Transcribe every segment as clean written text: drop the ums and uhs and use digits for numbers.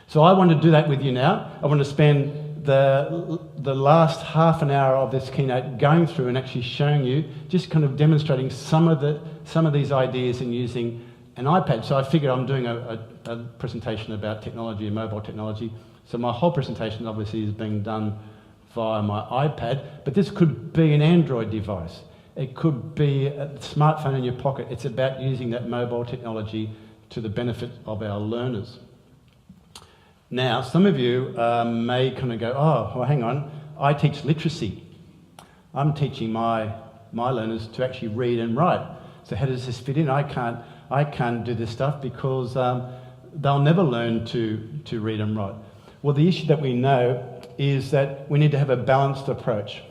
So I want to do that with you now. I want to spend the last half an hour of this keynote going through and actually showing you, just kind of demonstrating some of these ideas in using an iPad. So I figured I'm doing a presentation about technology and mobile technology. So my whole presentation obviously is being done via my iPad, but this could be an Android device. It could be a smartphone in your pocket. It's about using that mobile technology to the benefit of our learners. Now, some of you may kind of go, oh, well, hang on, I teach literacy. I'm teaching my learners to actually read and write. So how does this fit in? I can't do this stuff because they'll never learn to read and write. Well, the issue that we know is that we need to have a balanced approach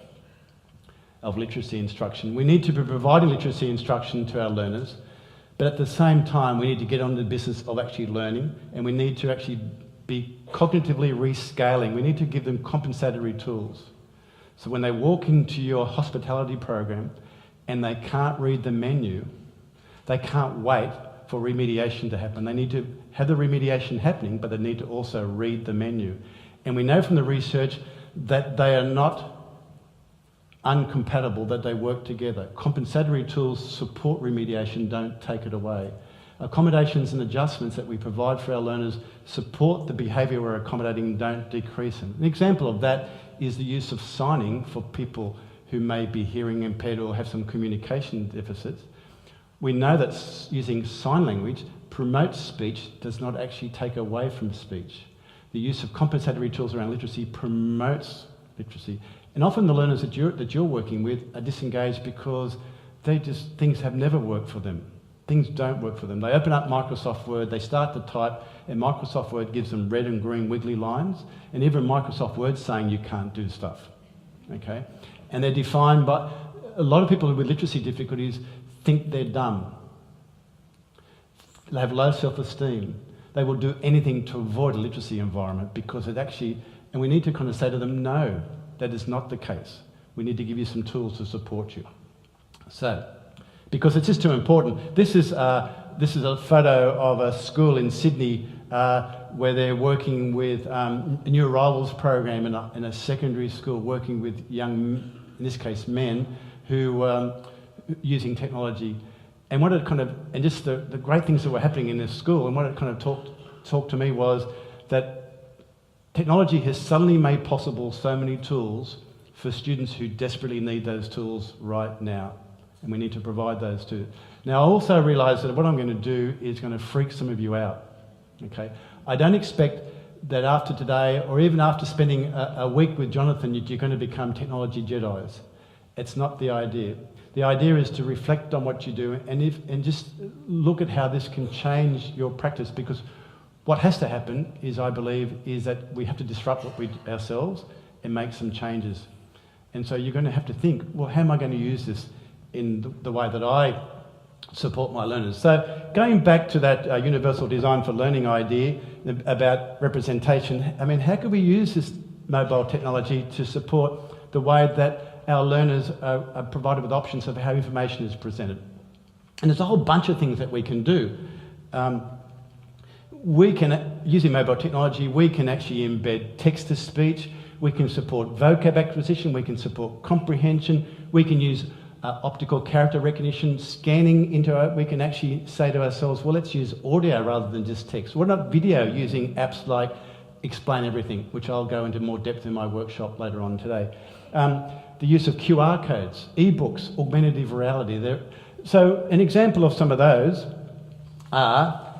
of literacy instruction. We need to be providing literacy instruction to our learners, but at the same time, we need to get on to the business of actually learning, and we need to actually be cognitively rescaling. We need to give them compensatory tools. So when they walk into your hospitality program and they can't read the menu, they can't wait for remediation to happen. They need to have the remediation happening, but they need to also read the menu. And we know from the research that they are not uncompatible, that they work together. Compensatory tools support remediation, don't take it away. Accommodations and adjustments that we provide for our learners support the behaviour we're accommodating, don't decrease them. An example of that is the use of signing for people who may be hearing impaired or have some communication deficits. We know that using sign language promotes speech, does not actually take away from speech. The use of compensatory tools around literacy promotes literacy. And often the learners that you're working with are disengaged because things have never worked for them. Things don't work for them. They open up Microsoft Word, they start to type, and Microsoft Word gives them red and green wiggly lines, and even Microsoft Word's saying you can't do stuff, okay? And they're defined by, a lot of people with literacy difficulties think they're dumb. They have low self-esteem. They will do anything to avoid a literacy environment because it actually, and we need to kind of say to them, no, that is not the case. We need to give you some tools to support you. So, because it's just too important. This is a photo of a school in Sydney where they're working with a new arrivals program in a secondary school, working with young, in this case men, who using technology. And what it kind of, and just the great things that were happening in this school, and what it kind of talked to me was that technology has suddenly made possible so many tools for students who desperately need those tools right now. And we need to provide those too. Now, I also realise that what I'm going to do is going to freak some of you out, okay? I don't expect that after today, or even after spending a week with Jonathan, you're going to become technology Jedis. It's not the idea. The idea is to reflect on what you do and just look at how this can change your practice, because what has to happen is, I believe, is that we have to disrupt what we do ourselves and make some changes. And so you're going to have to think, well, how am I going to use this in the way that I support my learners? So going back to that universal design for learning idea about representation, I mean, how could we use this mobile technology to support the way that our learners are provided with options of how information is presented? And there's a whole bunch of things that we can do. Using mobile technology, we can actually embed text-to-speech, we can support vocab acquisition, we can support comprehension, we can use optical character recognition, scanning into it. We can actually say to ourselves, well, let's use audio rather than just text. What about video, using apps like Explain Everything, which I'll go into more depth in my workshop later on today. The use of QR codes, ebooks, augmentative reality. So an example of some of those are,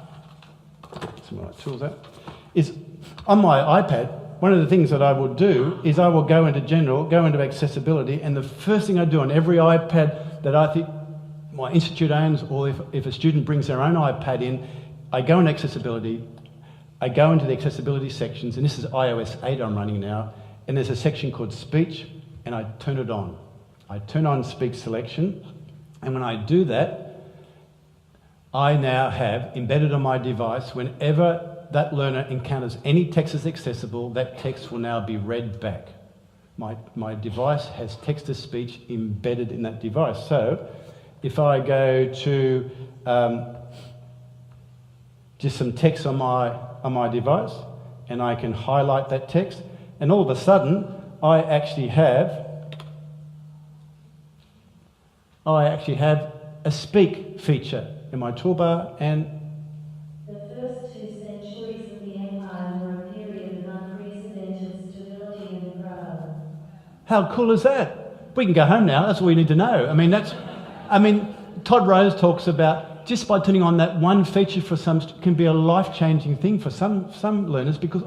some of my tools out, is on my iPad. One of the things that I will do is I will go into general, go into accessibility, and the first thing I do on every iPad that I think my institute owns, or if a student brings their own iPad in, I go into accessibility, I go into the accessibility sections, and this is iOS 8 I'm running now, and there's a section called speech, and I turn it on. I turn on speech selection, and when I do that, I now have embedded on my device, whenever that learner encounters any text that's accessible, that text will now be read back. My device has text-to-speech embedded in that device. So if I go to just some text on my device, and I can highlight that text, and all of a sudden I actually have a speak feature in my toolbar. And the first 2 centuries of the empire were a period of unprecedented stability and growth. How cool is that? We can go home now. That's all we need to know. I mean, Todd Rose talks about just by turning on that one feature for some can be a life-changing thing for some learners, because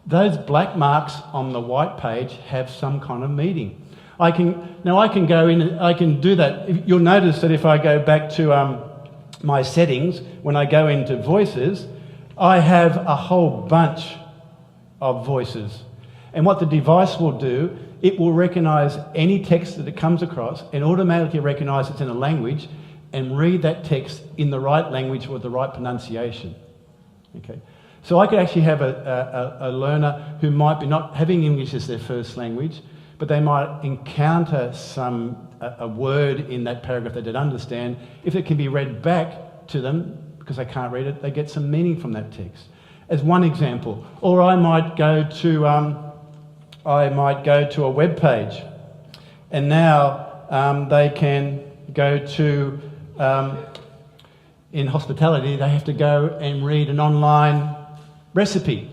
those black marks on the white page have some kind of meaning. I can go in. I can do that. You'll notice that if I go back to my settings, when I go into voices, I have a whole bunch of voices. And what the device will do, it will recognise any text that it comes across and automatically recognise it's in a language and read that text in the right language with the right pronunciation. Okay, so I could actually have a learner who might be not having English as their first language, but they might encounter a word in that paragraph that they don't understand. If it can be read back to them because they can't read it, they get some meaning from that text. As one example, or I might go to a web page, and now they can go to in hospitality. They have to go and read an online recipe,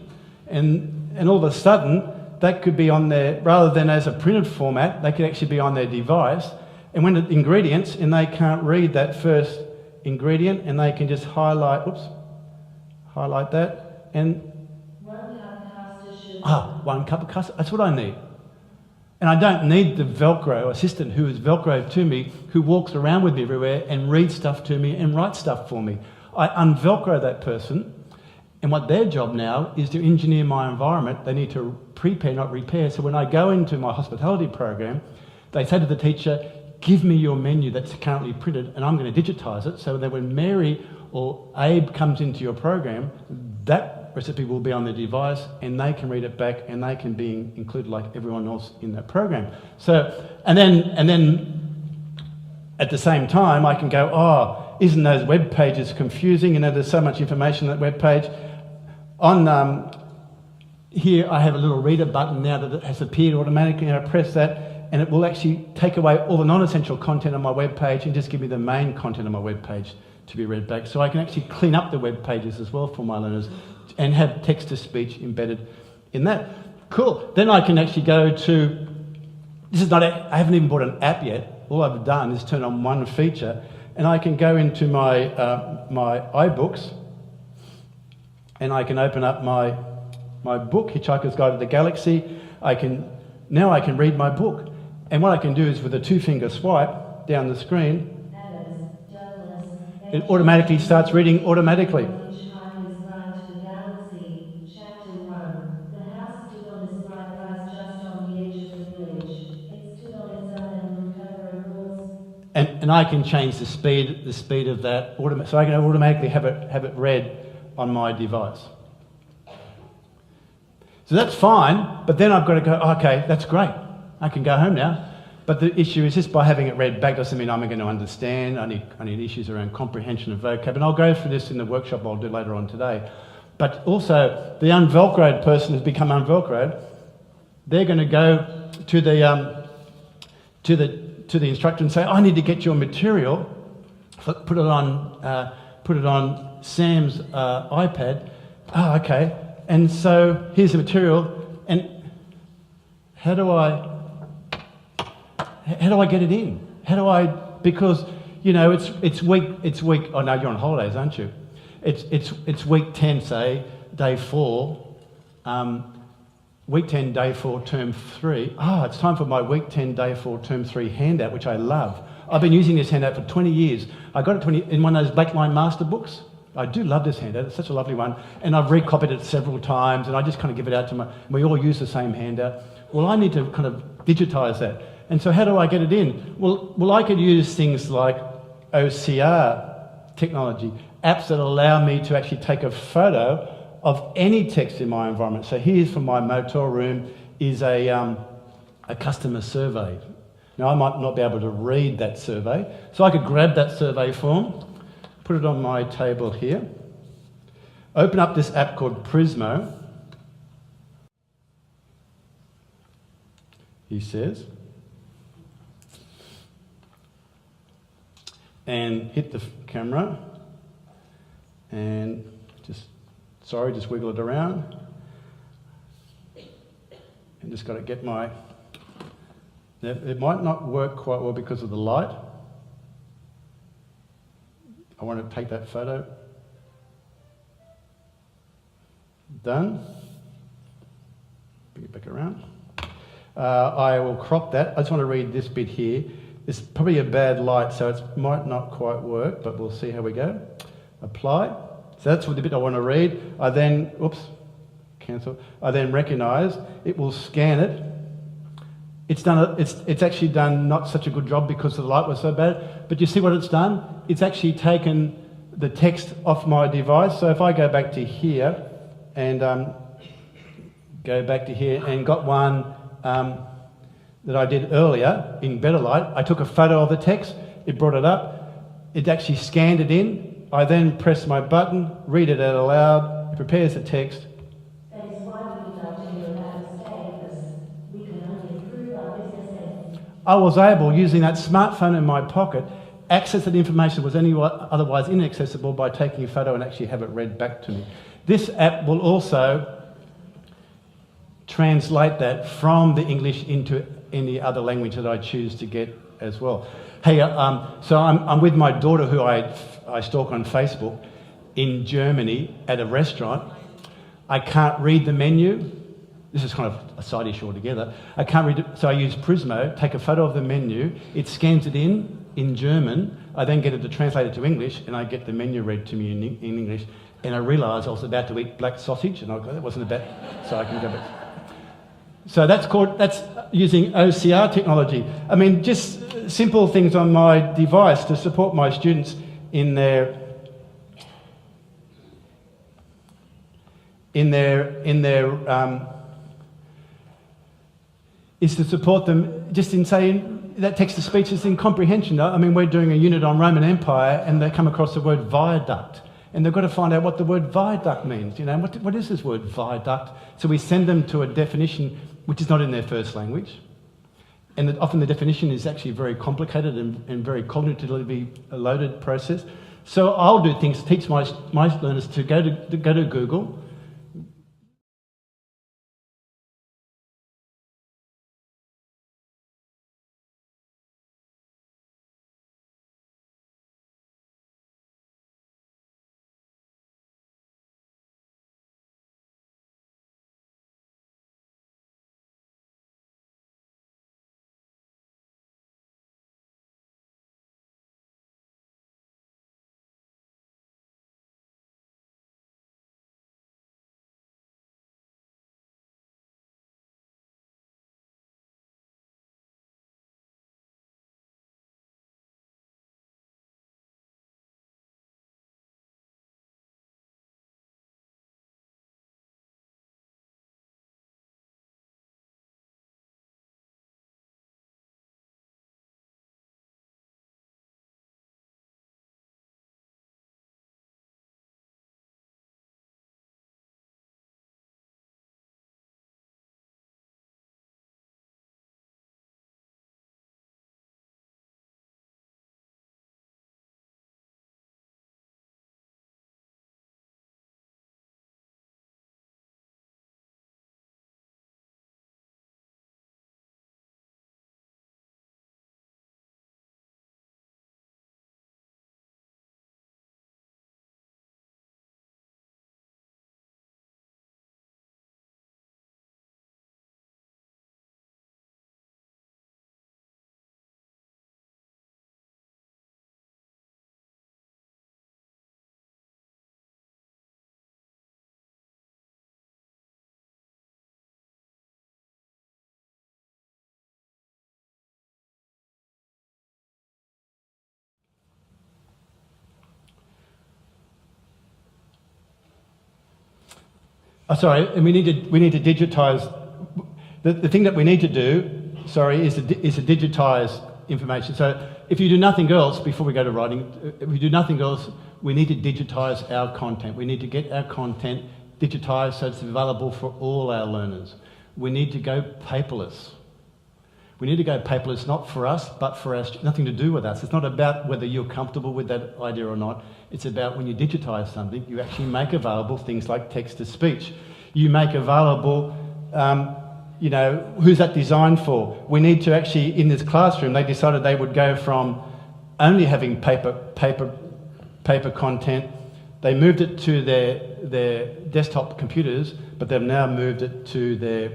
and all of a sudden that could be on their, rather than as a printed format, they could actually be on their device. And when the ingredients, and they can't read that first ingredient, and they can just highlight that, and 1 cup custard sugar. 1 cup of custard. That's what I need. And I don't need the Velcro assistant who is Velcroed to me, who walks around with me everywhere and reads stuff to me and writes stuff for me. I unvelcro that person, and what their job now is to engineer my environment. They need to prepare, not repair. So when I go into my hospitality program, they say to the teacher, give me your menu that's currently printed, and I'm going to digitise it so that when Mary or Abe comes into your program, that recipe will be on the device and they can read it back and they can be included like everyone else in that program. So, and then at the same time, I can go, isn't those web pages confusing? You know, there's so much information on that web page. On here, I have a little reader button now that has appeared automatically, and I press that, and it will actually take away all the non-essential content on my web page and just give me the main content on my web page to be read back. So I can actually clean up the web pages as well for my learners and have text-to-speech embedded in that. Cool. Then I can actually go to, I haven't even bought an app yet. All I've done is turn on one feature, and I can go into my iBooks, and I can open up my book, Hitchhiker's Guide to the Galaxy. Now I can read my book. And what I can do is with a 2-finger swipe down the screen, it automatically starts reading automatically. And I can change the speed of that, so I can automatically have it read on my device. So that's fine, but then I've got to go, okay, that's great. I can go home now. But the issue is just by having it read back doesn't mean I'm going to understand. I need issues around comprehension of vocab, and I'll go through this in the workshop I'll do later on today. But also, the unvelcroed person has become unvelcroed. They're going to go to the instructor and say, I need to get your material, put it on Sam's iPad. Okay. And so here's the material, and how do I get it in? Because it's week. Oh no, you're on holidays, aren't you? It's week 10, say day 4, week 10, day 4, term 3. It's time for my week 10, day 4, term 3 handout, which I love. I've been using this handout for 20 years. I got it in one of those Blackline master books. I do love this handout. It's such a lovely one. And I've recopied it several times, and I just kind of give it out to we all use the same handout. Well, I need to kind of digitise that. And so how do I get it in? Well, I could use things like OCR technology, apps that allow me to actually take a photo of any text in my environment. So here's from my motel room is a customer survey. Now, I might not be able to read that survey, so I could grab that survey form, put it on my table here, open up this app called Prismo, he says. And hit the camera. And just wiggle it around. And just got to get my... It might not work quite well because of the light. I want to take that photo. Done. Bring it back around. I will crop that. I just want to read this bit here. It's probably a bad light, so it might not quite work, but we'll see how we go. Apply. So that's the bit I want to read. I then, cancel. I then recognise. It will scan it. It's actually done not such a good job because the light was so bad. But you see what it's done? It's actually taken the text off my device. So if I go back to here and got one that I did earlier in better light, I took a photo of the text. It brought it up. It actually scanned it in. I then press my button, read it out aloud. It prepares the text. That is why we would like to hear about your status. We can only improve our business and... I was able, using that smartphone in my pocket, access that information was otherwise inaccessible by taking a photo and actually have it read back to me. This app will also translate that from the English into any other language that I choose to get as well. Hey, so I'm with my daughter who I stalk on Facebook in Germany at a restaurant. I can't read the menu. This is kind of a side issue altogether. I can't read it, so I use Prismo, take a photo of the menu, it scans it in German, I then get it to translate it to English, and I get the menu read to me in English, and I realised I was about to eat black sausage, and I go, that wasn't a bad, so I can go back. So that's using OCR technology. I mean, just simple things on my device to support my students in their is to support them just in saying that text-to-speech is in comprehension. I mean, we're doing a unit on Roman Empire and they come across the word viaduct and they've got to find out what the word viaduct means. You know, what is this word viaduct? So we send them to a definition which is not in their first language. And often the definition is actually very complicated and very cognitively loaded process. So I'll do things to teach my learners to go to Google, and we need to digitise. The thing that we need to do, is to digitise information. So if you do nothing else, before we go to writing, if we do nothing else, we need to digitise our content. We need to get our content digitised so it's available for all our learners. We need to go paperless. We need to go paperless, not for us, but for our nothing to do with us. It's not about whether you're comfortable with that idea or not. It's about when you digitise something, you actually make available things like text-to-speech. You make available, who's that designed for? We need to actually, in this classroom, they decided they would go from only having paper content. They moved it to their desktop computers, but they've now moved it to their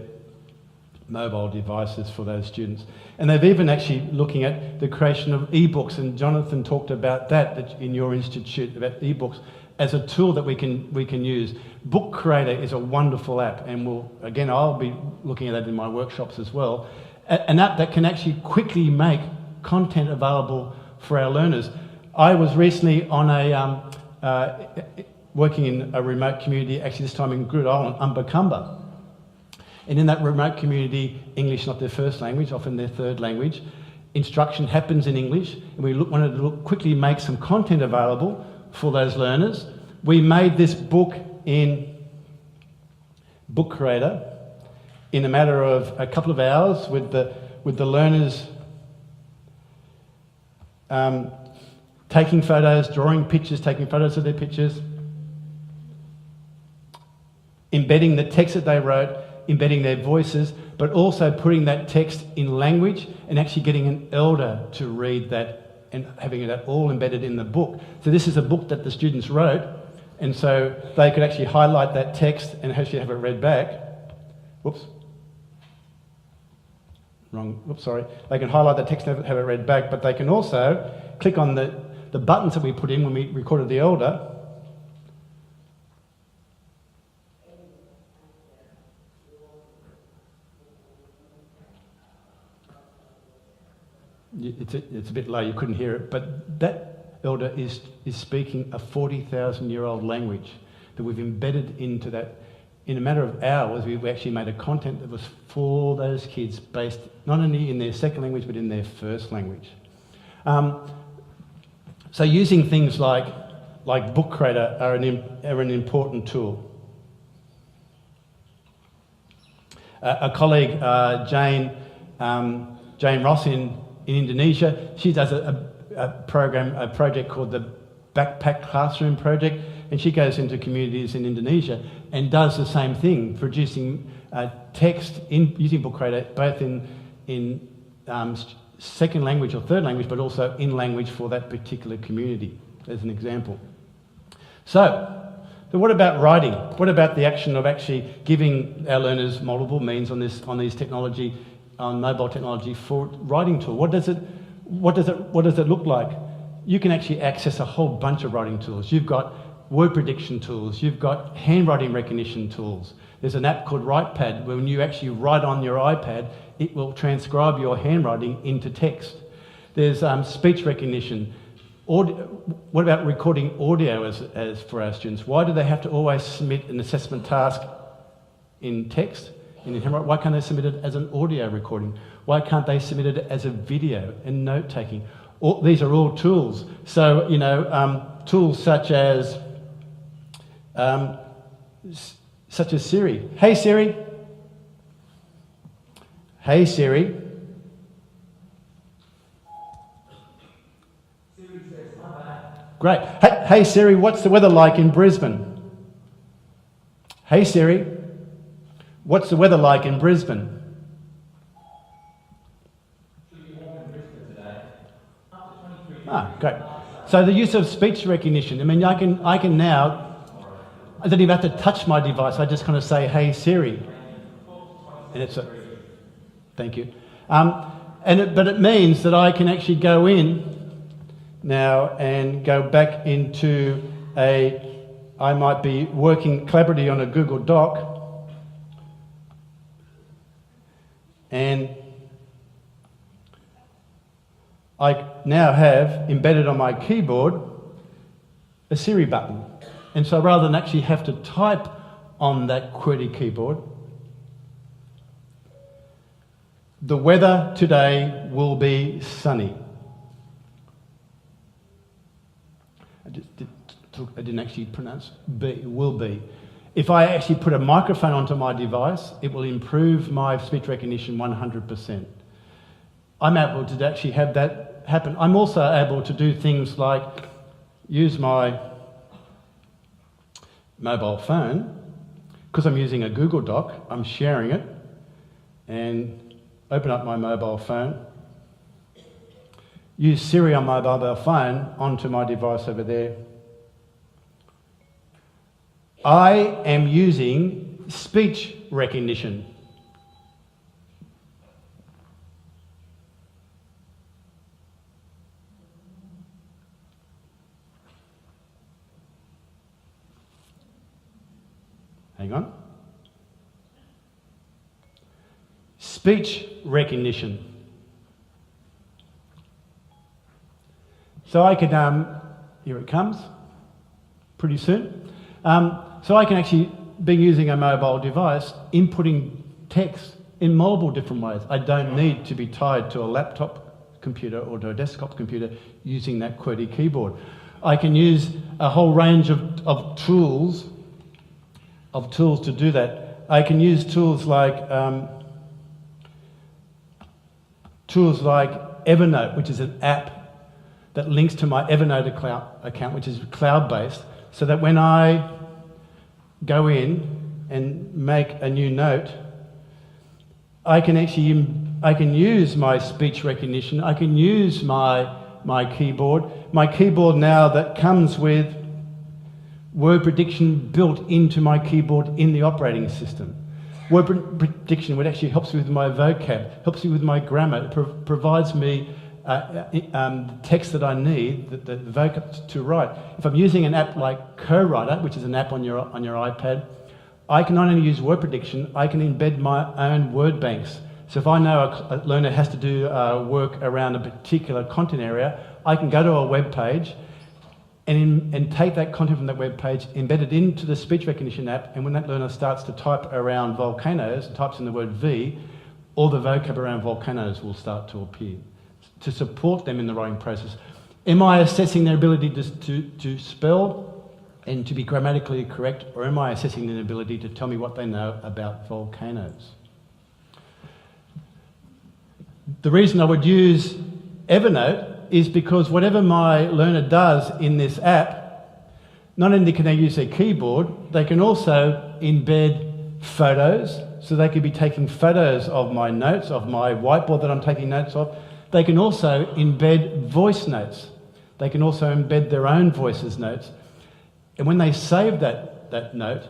mobile devices for those students. And they've even actually looking at the creation of ebooks, and Jonathan talked about that in your institute, about ebooks as a tool that we can use. Book Creator is a wonderful app, and I'll be looking at that in my workshops as well. An app that can actually quickly make content available for our learners. I was recently on working in a remote community, actually this time in Groote Eylandt, Umbacumba. And in that remote community, English not their first language, often their third language. Instruction happens in English, and we wanted to quickly make some content available for those learners. We made this book in Book Creator in a matter of a couple of hours with the learners taking photos, drawing pictures, taking photos of their pictures, embedding the text that they wrote, embedding their voices, but also putting that text in language and actually getting an elder to read that and having that all embedded in the book. So this is a book that the students wrote, and so they could actually highlight that text and actually have it read back. They can highlight the text and have it read back, but they can also click on the buttons that we put in when we recorded the elder. It's a bit low, you couldn't hear it, but that elder is speaking a 40,000-year-old language that we've embedded into that. In a matter of hours, we actually made a content that was for those kids based not only in their second language, but in their first language. So using things like Book Creator are an important tool. A colleague, Jane Ross in Indonesia, she does a project called the Backpack Classroom Project, and she goes into communities in Indonesia and does the same thing, producing text using Book Creator, both in second language or third language, but also in language for that particular community, as an example. So what about writing? What about the action of actually giving our learners multiple means on mobile technology for writing tool? What does it look like? You can actually access a whole bunch of writing tools. You've got word prediction tools, you've got handwriting recognition tools. There's an app called WritePad where when you actually write on your iPad, it will transcribe your handwriting into text. There's speech recognition. What about recording audio as for our students? Why do they have to always submit an assessment task in text? Why can't they submit it as an audio recording? Why can't they submit it as a video and note-taking? These are all tools. So, tools such as Siri. Hey Siri. Hey Siri. Siri says, hi. Great. Hey Siri, what's the weather like in Brisbane? Hey Siri, what's the weather like in Brisbane? Should be warm in Brisbane today. Up to 23 degrees. Great. So the use of speech recognition. I mean, I can now. I don't even have to touch my device. I just kind of say, "Hey Siri," and it's a. Thank you. But it means that I can actually go in now and go back into I might be working collaboratively on a Google Doc, and I now have embedded on my keyboard a Siri button. And so rather than actually have to type on that QWERTY keyboard, the weather today will be sunny. I didn't actually pronounce B, will be. If I actually put a microphone onto my device, it will improve my speech recognition 100%. I'm able to actually have that happen. I'm also able to do things like use my mobile phone, because I'm using a Google Doc, I'm sharing it, and open up my mobile phone, use Siri on my mobile phone onto my device over there. I am using speech recognition. Hang on. Speech recognition. So I could, here it comes, pretty soon. So I can actually be using a mobile device, inputting text in multiple different ways. I don't need to be tied to a laptop computer or to a desktop computer using that QWERTY keyboard. I can use a whole range of tools to do that. I can use tools like Evernote, which is an app that links to my Evernote account, which is cloud-based, so that when I go in and make a new note, I can use my speech recognition. I can use my keyboard. My keyboard now that comes with word prediction built into my keyboard in the operating system. Word prediction, which actually helps me with my vocab, helps me with my grammar. It provides me text that I need, the vocab to write. If I'm using an app like Co-Writer, which is an app on your iPad, I can not only use word prediction, I can embed my own word banks. So if I know a learner has to do work around a particular content area, I can go to a web page and take that content from that web page, embed it into the speech recognition app, and when that learner starts to type around volcanoes, types in the word V, all the vocab around volcanoes will start to appear to support them in the writing process. Am I assessing their ability to spell and to be grammatically correct, or am I assessing their ability to tell me what they know about volcanoes? The reason I would use Evernote is because whatever my learner does in this app, not only can they use their keyboard, they can also embed photos, so they could be taking photos of my notes, of my whiteboard that I'm taking notes of. They can also embed voice notes. They can also embed their own voices notes. And when they save that note,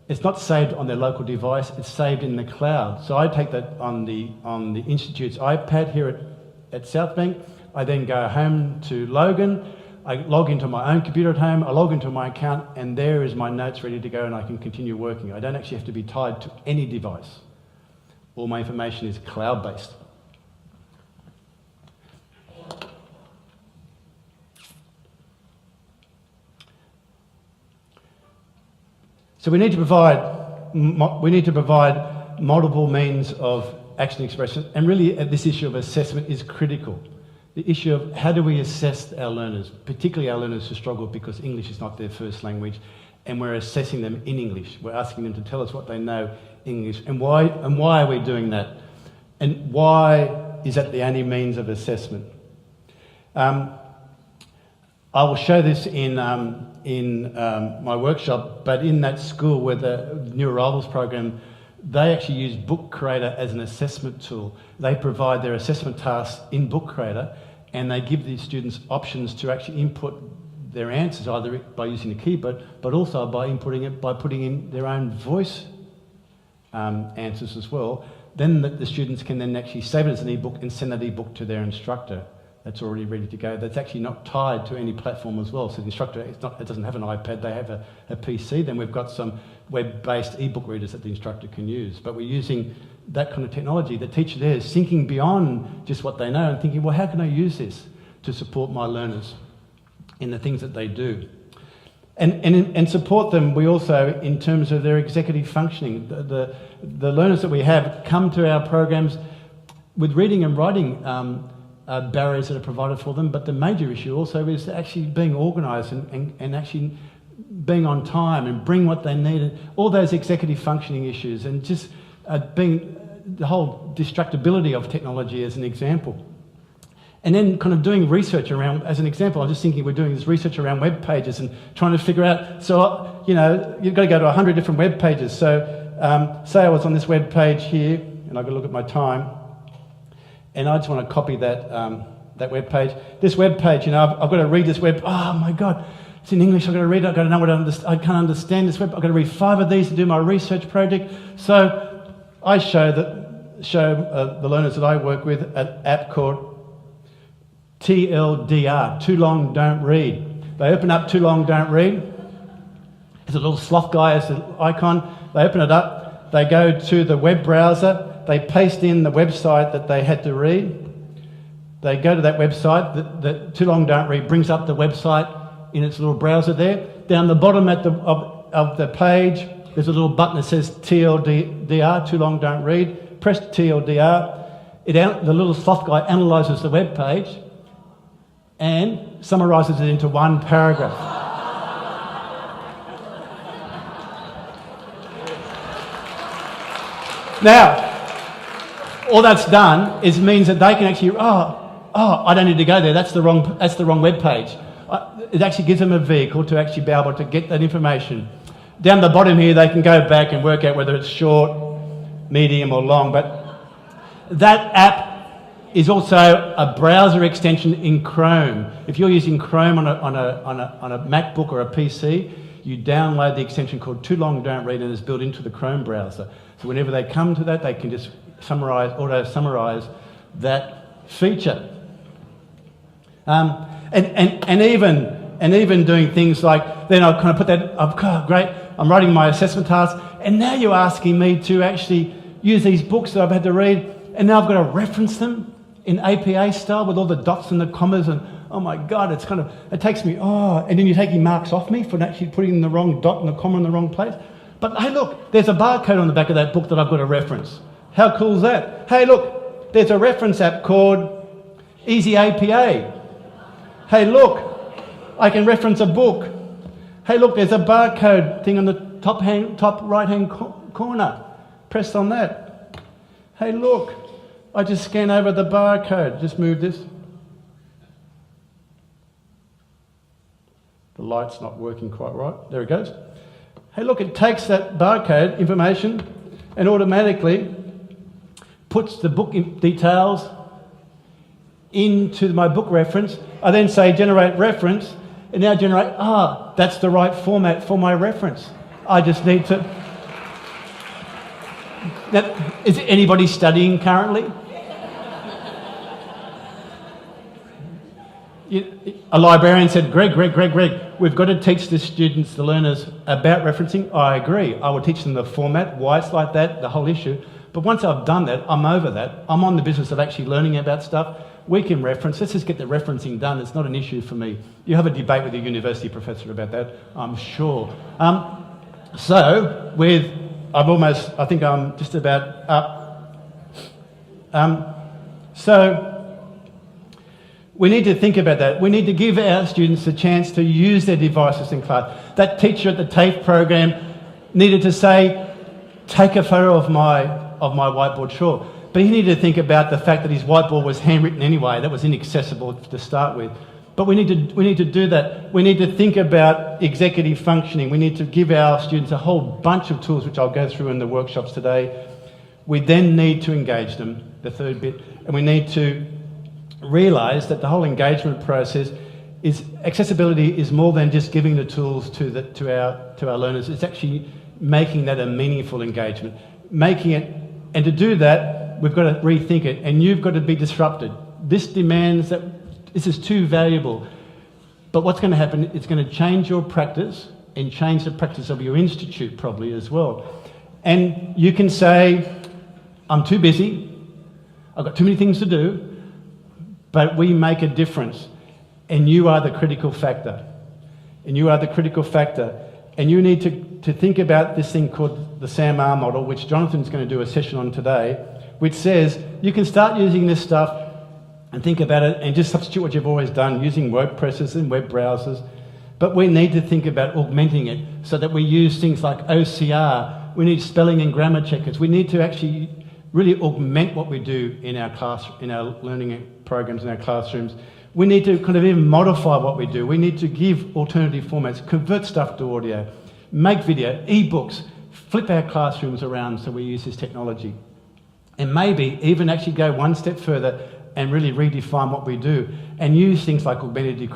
it's not saved on their local device, it's saved in the cloud. So I take that on the Institute's iPad here at Southbank. I then go home to Logan, I log into my own computer at home, I log into my account, and there is my notes ready to go, and I can continue working. I don't actually have to be tied to any device. All my information is cloud-based. So we need to provide multiple means of action expression, and really this issue of assessment is critical. The issue of how do we assess our learners, particularly our learners who struggle because English is not their first language, and we're assessing them in English. We're asking them to tell us what they know in English, and why are we doing that? And why is that the only means of assessment? I will show this in my workshop, but in that school where the New Arrivals program, they actually use Book Creator as an assessment tool. They provide their assessment tasks in Book Creator, and they give these students options to actually input their answers, either by using the keyboard, but also by putting in their own voice answers as well. Then the students can then actually save it as an ebook and send that ebook to their instructor. That's already ready to go. That's actually not tied to any platform as well. So the instructor, it doesn't have an iPad, they have a PC. Then we've got some web-based ebook readers that the instructor can use. But we're using that kind of technology. The teacher there is thinking beyond just what they know and thinking, well, how can I use this to support my learners in the things that they do? And support them, we also, in terms of their executive functioning. The learners that we have come to our programs with reading and writing barriers that are provided for them, but the major issue also is actually being organised and actually being on time and bring what they need, and all those executive functioning issues, and just being the whole distractibility of technology as an example. And then kind of doing research around, as an example, I'm just thinking we're doing this research around web pages and trying to figure out, so, you know, you've got to go to 100 different web pages. So say I was on this web page here, and I've got to look at my time, and I just want to copy that, that web page. This web page, you know, I've got to read this web, oh my God, it's in English, I've got to read it, I've got to know what I can't understand this web, I've got to read 5 of these to do my research project. So I show the learners that I work with an app called TLDR, Too Long Don't Read. They open up Too Long Don't Read. There's a little sloth guy as an icon. They open it up, they go to the web browser, they paste in the website that they had to read. They go to that website, the Too Long Don't Read brings up the website in its little browser there. Down the bottom of the page, there's a little button that says TLDR, Too Long Don't Read. Press TLDR. The little sloth guy analyses the web page and summarises it into one paragraph. Now, all that's done is means that they can actually, I don't need to go there, that's the wrong web page. It actually gives them a vehicle to actually be able to get that information. Down the bottom here, they can go back and work out whether it's short, medium or long, but that app is also a browser extension in Chrome. If you're using Chrome on a MacBook or a PC, you download the extension called Too Long Don't Read, and it's built into the Chrome browser. So whenever they come to that, they can just auto-summarize that feature. And even doing things like, then I'll kind of put that, great, I'm writing my assessment task, and now you're asking me to actually use these books that I've had to read, and now I've got to reference them in APA style with all the dots and the commas, and oh my God, it takes me, and then you're taking marks off me for actually putting the wrong dot and the comma in the wrong place. But hey look, there's a barcode on the back of that book that I've got to reference. How cool is that? Hey look, there's a reference app called Easy APA. Hey look, I can reference a book. Hey look, there's a barcode thing on the top right-hand corner. Press on that. Hey look, I just scan over the barcode. Just move this. The light's not working quite right. There it goes. Hey look, it takes that barcode information and automatically puts the book details into my book reference. I then say generate reference, and now generate, that's the right format for my reference. I just need to... Now, is anybody studying currently? A librarian said, Greg, we've got to teach the students, the learners, about referencing. I agree. I will teach them the format, why it's like that, the whole issue. But once I've done that, I'm over that. I'm on the business of actually learning about stuff. We can reference. Let's just get the referencing done. It's not an issue for me. You have a debate with your university professor about that, I'm sure. I think I'm just about up. So we need to think about that. We need to give our students a chance to use their devices in class. That teacher at the TAFE program needed to say, take a photo of my whiteboard, sure. But he needed to think about the fact that his whiteboard was handwritten anyway. That was inaccessible to start with. But we need to do that. We need to think about executive functioning. We need to give our students a whole bunch of tools, which I'll go through in the workshops today. We then need to engage them, the third bit, and we need to realise that the whole engagement process is accessibility is more than just giving the tools to our learners. It's actually making that a meaningful engagement, making it, and to do that, we've got to rethink it, and you've got to be disrupted. This demands that this is too valuable. But what's going to happen, it's going to change your practice and change the practice of your institute probably as well. And you can say, I'm too busy, I've got too many things to do, but we make a difference. And you are the critical factor. And you are the critical factor. And you need to think about this thing called the SAM-R model, which Jonathan's going to do a session on today, which says you can start using this stuff and think about it and just substitute what you've always done using WordPresses and web browsers. But we need to think about augmenting it so that we use things like OCR. We need spelling and grammar checkers. We need to actually really augment what we do in our learning programs, in our classrooms. We need to kind of even modify what we do. We need to give alternative formats, convert stuff to audio, make video, e-books, flip our classrooms around so we use this technology. And maybe even actually go one step further and really redefine what we do and use things like augmentative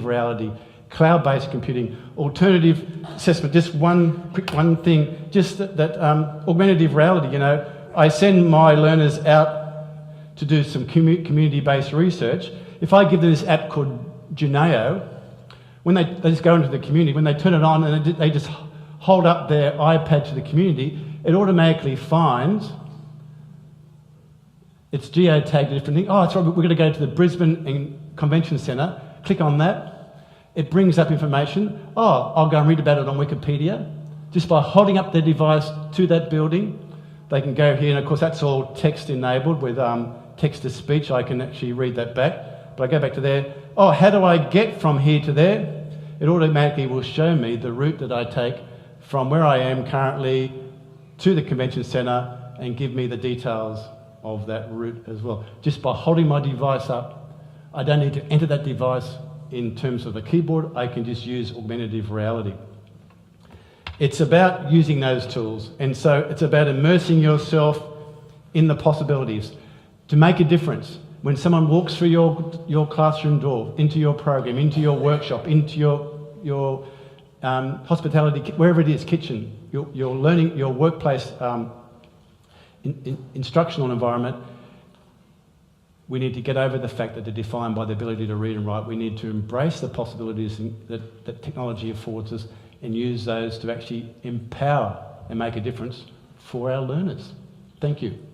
reality, cloud-based computing, alternative assessment. Just one thing, just that augmentative reality, you know, I send my learners out to do some community-based research. If I give them this app called Juneo, when they just go into the community, when they turn it on and they just hold up their iPad to the community, it automatically finds, it's geotagged a different thing. Oh, it's right, we're going to go to the Brisbane Convention Centre. Click on that. It brings up information. Oh, I'll go and read about it on Wikipedia. Just by holding up their device to that building, they can go here, and of course that's all text enabled with text-to-speech. I can actually read that back. But I go back to there. Oh, how do I get from here to there? It automatically will show me the route that I take from where I am currently to the convention centre and give me the details of that route as well. Just by holding my device up, I don't need to enter that device in terms of a keyboard. I can just use augmentative reality. It's about using those tools, and so it's about immersing yourself in the possibilities to make a difference. When someone walks through your classroom door, into your program, into your workshop, into your hospitality, wherever it is, kitchen, your learning, your workplace instructional environment, we need to get over the fact that they're defined by the ability to read and write. We need to embrace the possibilities that technology affords us and use those to actually empower and make a difference for our learners. Thank you.